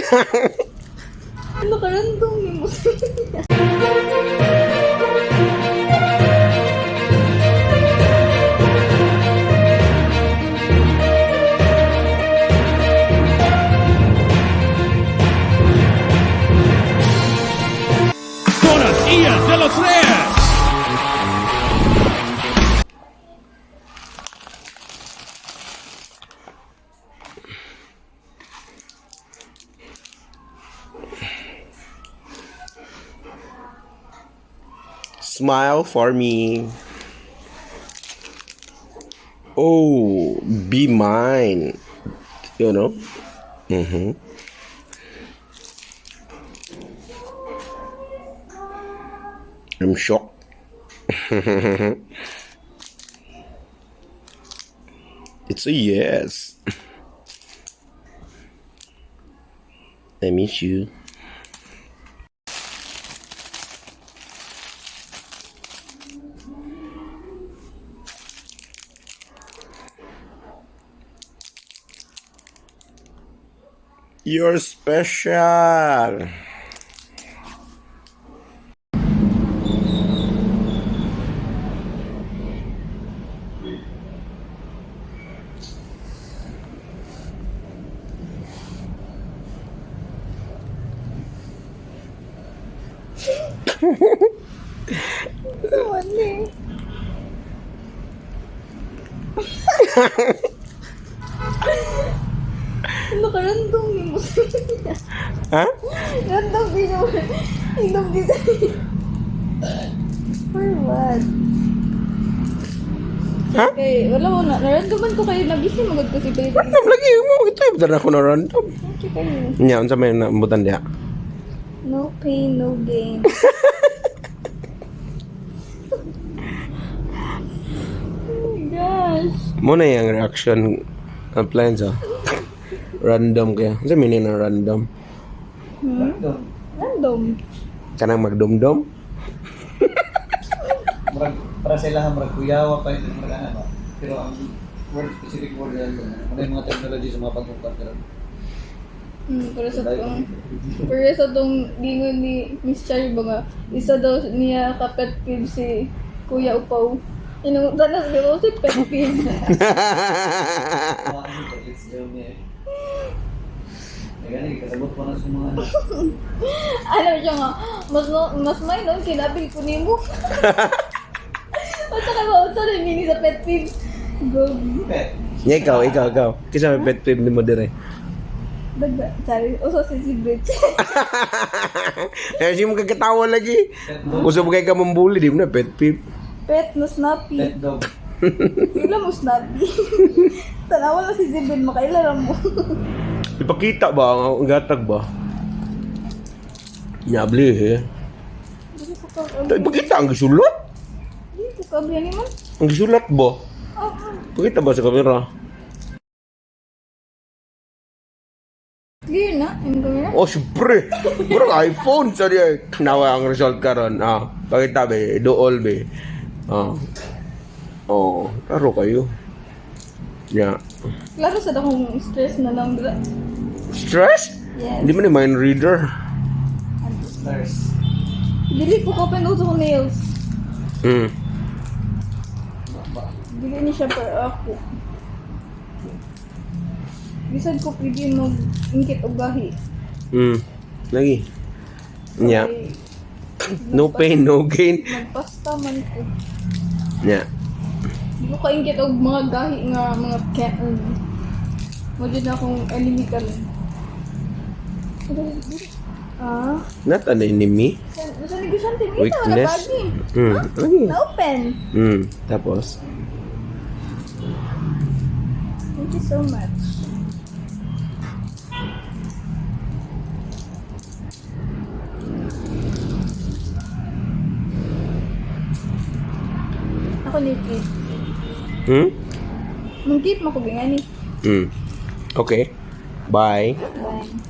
Ano ka random ni mo? Con las Ian de los Reyes. Smile for me. Oh, be mine. You know? I'm shocked. It's a yes. I miss you. You're special. Wali. Ano ka random ni mo? Ha? Random din mo. Random design. For what? Ha? Okay, wala mo na. Narandoman ko kayo. Nabisi magod ko si Baby. Random lagi mo. Ito yung dala ko na random. Okay kayo. Nya, unsa may nabutan diha? No pain, no gain. Oh my gosh. Mo na yung reaction appliance ah. Random kaya. Unsa meaning ng random? Random. Kanang magdumdum? Para sa ilahan, kuyawa pa ito ano. Pero ang word, specific word yan, ano yung mga technology sa mga pagkungkat pero Pero sa tong gingon ni Miss Cherry ba nga, isa daw niya ka-pet peeve si Kuya Upaw. Inungutan na siguro si pet peeve. mga ano, it's down niya eh. Gani, kasabot po na sa mga ano. Alam siya nga, mas may noon kinabi ko ni mo. Basta ka ba, unsa na mini sa pet peeve? Go. Pet. Nya ikaw. Kisa may pet peeve ni mo dire. Dagda, sorry. Uso si Bridge. Kaya siya mo kagatawa lagi. Gusto mo kayo ka mambuli, di mo na pet peeve. Pet no snappy. Pet dog. Ila mo snappy. Tanawa na si Zibin, makailala mo. Ipakita ba ang gatag ba? Nyabli eh. Hindi ko ka Ipakita ang gisulat. Hindi ko kabihan ni man. Ang gisulat ba? Oh, Pakita ba sa kamera? Hindi na. Ang kamera. Oh, syempre. Murang iPhone. Sorry. Nawa ang result karon. Pakita be. Dool be. Oh, taro kayo. Yeah. Klaro sa akong stress na lang dila. Stress? Yes. Hindi man yung mind reader. Stars. Dili ko open out ko nails. Dili ni siya para ako. Bisan ko pwede mag-ingkit o gahi. Lagi. Yeah. Ay, No pain, no gain. Magpasta man ko. Yeah. Di ko kaingkit og mga gahi nga mga mo dyan akong enemy ka lang. Not an enemy. Sa negosyante, kita Weakness. wala lagi. Lagi. Na-open. Tapos? Thank you so much. Ako ni Kate. Mungkit mo ko gani. Okay. Bye. Bye.